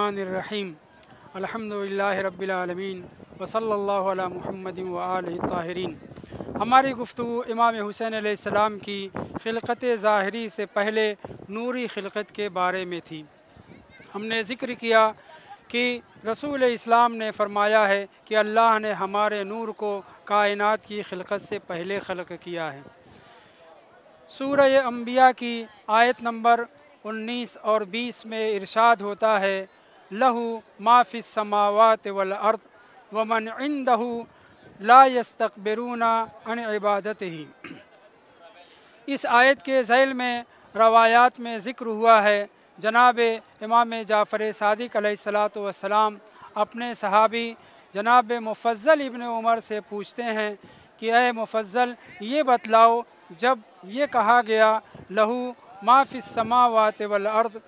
बिस्मिल्लाहिर्रहमानिर्रहीम अल्हम्दुलिल्लाहि रब्बिल आलमीन व सल्लल्लाहु अला मुहम्मदिन व आलिहि ताहिरीन। हमारी गुफ्तगू इमाम हुसैन अलैहिस्सलाम की खिलकत ज़ाहिरी से पहले नूरी खिलकत के बारे में थी। हमने ज़िक्र किया कि रसूल इस्लाम ने फ़रमाया है कि अल्लाह ने हमारे नूर को कायनात की खिलकत से पहले खल्क़ किया है। सूरह अंबिया की आयत नंबर 19 और 20 में इरशाद होता है, लहू मा फिस समावाति वल अर्द व मन इंदहू ला यस्तकबिरूना अन इबादतिही। इस आयत के ज़ैल में रवायात में ज़िक्र हुआ है, जनाब इमाम जाफ़र सादिक़ अलैहिस्सलातु वस्सलाम अपने सहाबी जनाब मुफ़ज़्ज़ल इब्न उमर से पूछते हैं कि ऐ मुफ़ज़्ज़ल, ये बतलाओ, जब ये कहा गया लहू मा फिस समावात वल अर्द,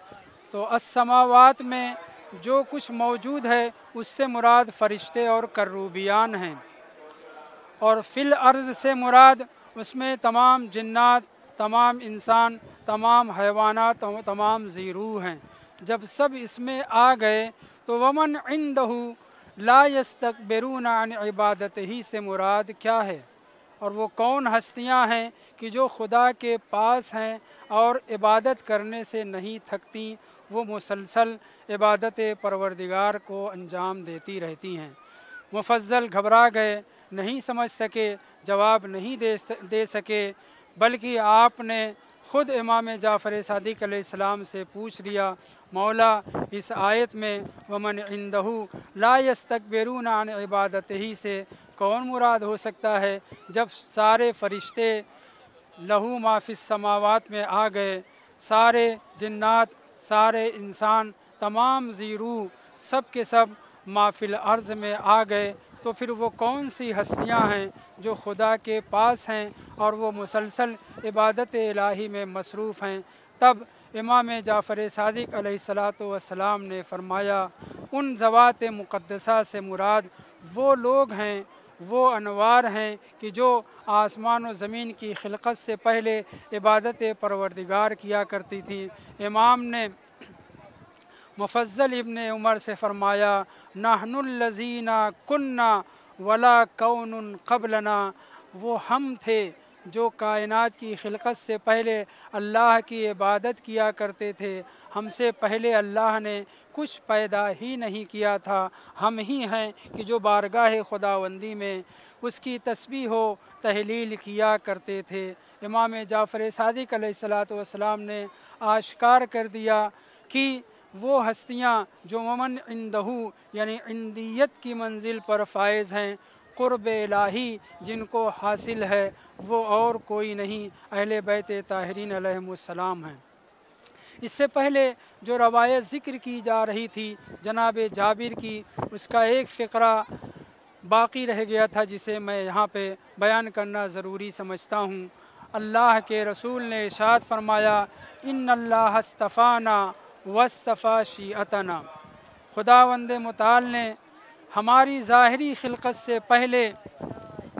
तो अस्समावात में जो कुछ मौजूद है उससे मुराद फ़रिश्ते और करूबियान हैं, और फिल अर्ज़ से मुराद उसमें तमाम जिन्नात, तमाम इंसान, तमाम हैवानात, तमाम ज़ीरूह हैं। जब सब इसमें आ गए तो वमन इंदहू ला यस्तकबिरूना अन इबादतिही से मुराद क्या है, और वो कौन हस्तियां हैं कि जो खुदा के पास हैं और इबादत करने से नहीं थकती, वो मुसलसल इबादत परवरदिगार को अंजाम देती रहती हैं। मुफ़ज़्ज़ल घबरा गए, नहीं समझ सके, जवाब नहीं दे सके, बल्कि आपने ख़ुद इमाम जाफ़र सादिक़ अलैहिस्सलाम से पूछ लिया, मौला, इस आयत में वमन इंदहू ला यस्तकबिरूना अन इबादतिही से कौन मुराद हो सकता है, जब सारे फ़रिश्ते लहू मा फिस समावात में आ गए, सारे जिन्नात, सारे इंसान, तमाम ज़ीरू सब के सब माफिल अर्ज़ में आ गए, तो फिर वो कौन सी हस्तियां हैं जो खुदा के पास हैं और वो मुसलसल इबादत इलाही में मसरूफ़ हैं। तब इमाम जाफ़र सादिक़ अलैहिस्सलातु वस्सलाम ने फ़रमाया, उन ज़वात मुक़द्दसा से मुराद वो लोग हैं, वो अनवार हैं कि जो आसमान और ज़मीन की खिलकत से पहले इबादत परवरदिगार किया करती थी। इमाम ने मुफ़ज़्ज़ल इब्न उमर से फ़रमाया, नहनुल्लज़ीना कुन्ना वला कौनुन क़ब्लना, वो हम थे जो कायनात की खिलकत से पहले अल्लाह की इबादत किया करते थे। हमसे पहले अल्लाह ने कुछ पैदा ही नहीं किया था, हम ही हैं कि जो बारगाह खुदावंदी में उसकी तस्बीह व तहलील किया करते थे। इमाम जाफ़र सादिक़ अलैहिस्सलातु वस्सलाम ने आश्कार कर दिया कि वो हस्तियाँ जो वमन इंदहू यानी इंदियत की मंजिल पर फायज़ हैं, क़ुर्ब इलाही जिनको हासिल है, वो और कोई नहीं अहले बैत ताहिरीन अलैहिमुस्सलाम हैं। इससे पहले जो रवायत ज़िक्र की जा रही थी जनाब जाबिर की, उसका एक फ़िक्रा बाक़ी रह गया था जिसे मैं यहाँ पे बयान करना ज़रूरी समझता हूँ। अल्लाह के रसूल ने इरशाद फ़रमाया, इन्नल्लाह अस्तफ़ाना वस्तफ़ा शीअतना, खुदावंद मुताल ने हमारी ज़ाहिरी खिलकत से पहले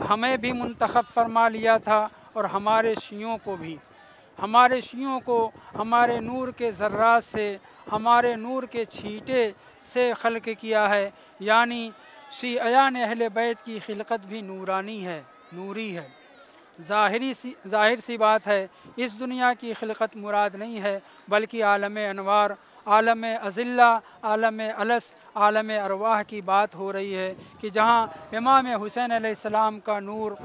हमें भी मुंतखब फरमा लिया था और हमारे शियों को भी, हमारे शियों को हमारे नूर के ज़र्रात से, हमारे नूर के छींटे से खल्क़ किया है। यानी शियान अहले बैत की खिलकत भी नूरानी है, नूरी है। ज़ाहिर सी बात है, इस दुनिया की खिलकत मुराद नहीं है, बल्कि आलम अनवार, आलम अज़िल्ला, आलम अलस, आलम अरवाह की बात हो रही है कि जहाँ इमाम हुसैन अलैहिस्सलाम का नूर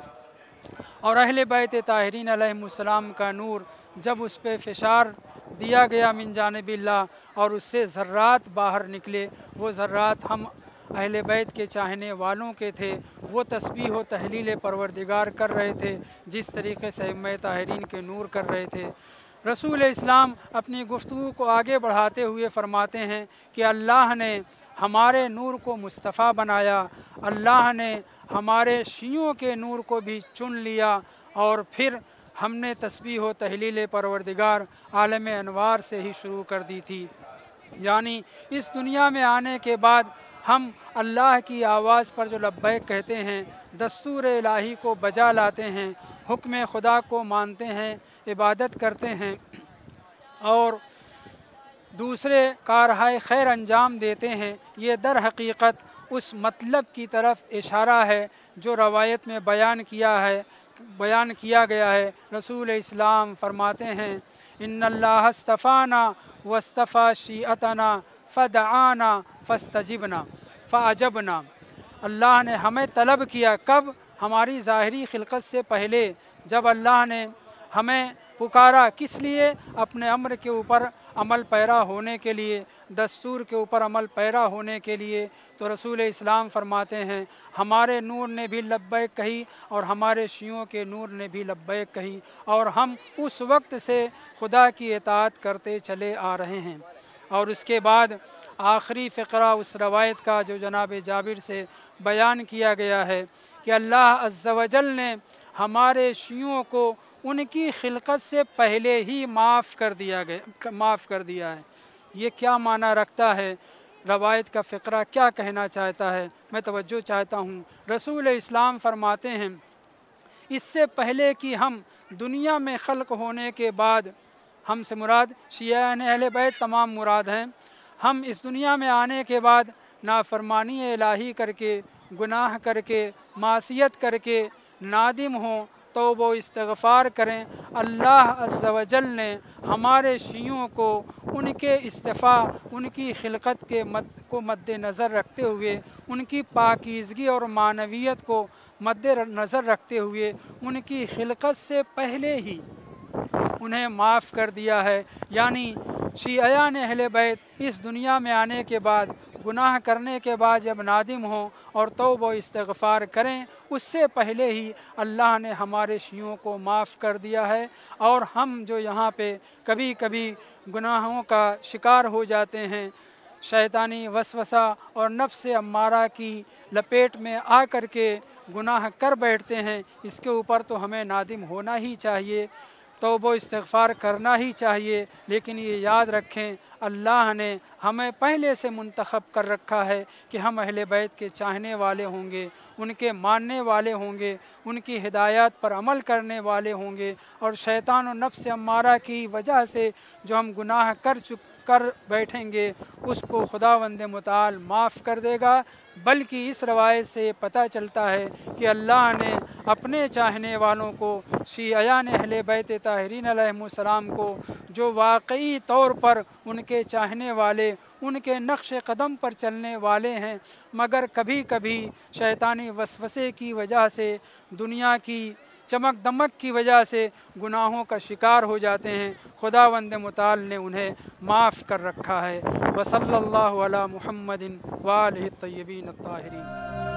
और अहले बैत ताहिरीन अलैहिमुस्सलाम का नूर जब उस पर फ़िशार दिया गया मिन जानिबिल्लाह और उससे ज़र्रात बाहर निकले, वो ज़र्रात हम अहले बैत के चाहने वालों के थे, वो तस्बीह व तहलील परवरदिगार कर रहे थे जिस तरीक़े से अइम्मा ताहिरीन के नूर कर रहे थे। रसूल इस्लाम अपनी गुफ्तगू को आगे बढ़ाते हुए फ़रमाते हैं कि अल्लाह ने हमारे नूर को मुस्तफ़ा बनाया, अल्लाह ने हमारे शियों के नूर को भी चुन लिया, और फिर हमने तस्बीह व तहलील परवरदिगार आलम अनवार से ही शुरू कर दी थी। यानी इस दुनिया में आने के बाद हम अल्लाह की आवाज़ पर जो लब्बैक कहते हैं, दस्तूर इलाही को बजा लाते हैं, हुक्म खुदा को मानते हैं, इबादत करते हैं, और दूसरे कारहाय खैर अंजाम देते हैं, ये दर हकीकत उस मतलब की तरफ इशारा है जो रवायत में बयान किया गया है। रसूल इस्लाम फरमाते हैं, इन्नल्लाह अस्तफ़ाना वस्तफ़ा शीअतना फ़दआना फ़स्तजिबना फ़अजबना। अल्लाह ने हमें तलब किया, कब? हमारी ज़ाहिरी खिलकत से पहले, जब अल्लाह ने हमें पुकारा। किस लिए? अपने अम्र के ऊपर अमल पैरा होने के लिए, दस्तूर के ऊपर अमल पैरा होने के लिए। तो रसूल इस्लाम फरमाते हैं, हमारे नूर ने भी लब्बैक कही और हमारे शियों के नूर ने भी लब्बैक कही, और हम उस वक्त से खुदा की इताअत करते चले आ रहे हैं। और उसके बाद आखिरी फ़िक्रा उस रवायत का जो जनाब जाबिर से बयान किया गया है कि अल्लाह अज़्ज़ व जल ने हमारे शियों को उनकी खिलकत से पहले ही माफ़ कर दिया है। ये क्या माना रखता है? रवायत का फ़िक्रा क्या कहना चाहता है? मैं तवज्जो चाहता हूँ। रसूल इस्लाम फरमाते हैं, इससे पहले कि हम दुनिया में खल्क होने के बाद, हमसे मुराद शियान अहले बैत तमाम मुराद हैं, हम इस दुनिया में आने के बाद नाफरमानी इलाही करके, गुनाह करके, मासियत करके नादिम हों, तो वो इस्तिग़फ़ार करें। अल्लाह अज़्ज़ व जल ने हमारे शियों को उनके इस्तिफ़ा, उनकी खिलकत को मद्देनज़र रखते हुए, उनकी पाकीज़गी और मानवियत को मद्देनज़र रखते हुए, उनकी खिलकत से पहले ही उन्हें माफ़ कर दिया है। यानी शियान अहले बैत इस दुनिया में आने के बाद, गुनाह करने के बाद जब नादिम हों और तौबा इस्तिग़फ़ार करें, उससे पहले ही अल्लाह ने हमारे शियों को माफ़ कर दिया है। और हम जो यहाँ पे कभी कभी गुनाहों का शिकार हो जाते हैं, शैतानी वसवसा और नफ्स अम्मारा की लपेट में आ कर के गुनाह कर बैठते हैं, इसके ऊपर तो हमें नादिम होना ही चाहिए, तौबा इस्तिग़फ़ार करना ही चाहिए। लेकिन ये याद रखें, अल्लाह ने हमें पहले से मुंतखब कर रखा है कि हम अहले बैत के चाहने वाले होंगे, उनके मानने वाले होंगे, उनकी हिदायत पर अमल करने वाले होंगे। और शैतान और नफ्स अम्मारा की वजह से जो हम गुनाह कर बैठेंगे, उसको खुदावंद मुताल माफ़ कर देगा। बल्कि इस रवायत से पता चलता है कि अल्लाह ने अपने चाहने वालों को, शियान अहले बैत ताहिरीन अलैहिमुस्सलाम को, जो वाकई तौर पर उनके चाहने वाले, उनके नक्श कदम पर चलने वाले हैं, मगर कभी कभी शैतानी वसवसे की वजह से, दुनिया की चमक दमक की वजह से गुनाहों का शिकार हो जाते हैं, खुदावंद मुताल ने उन्हें माफ़ कर रखा है। वसल्लल्लाहु अला मुहम्मदिन व आलिहि तय्यबीन अत्ताहिरीन।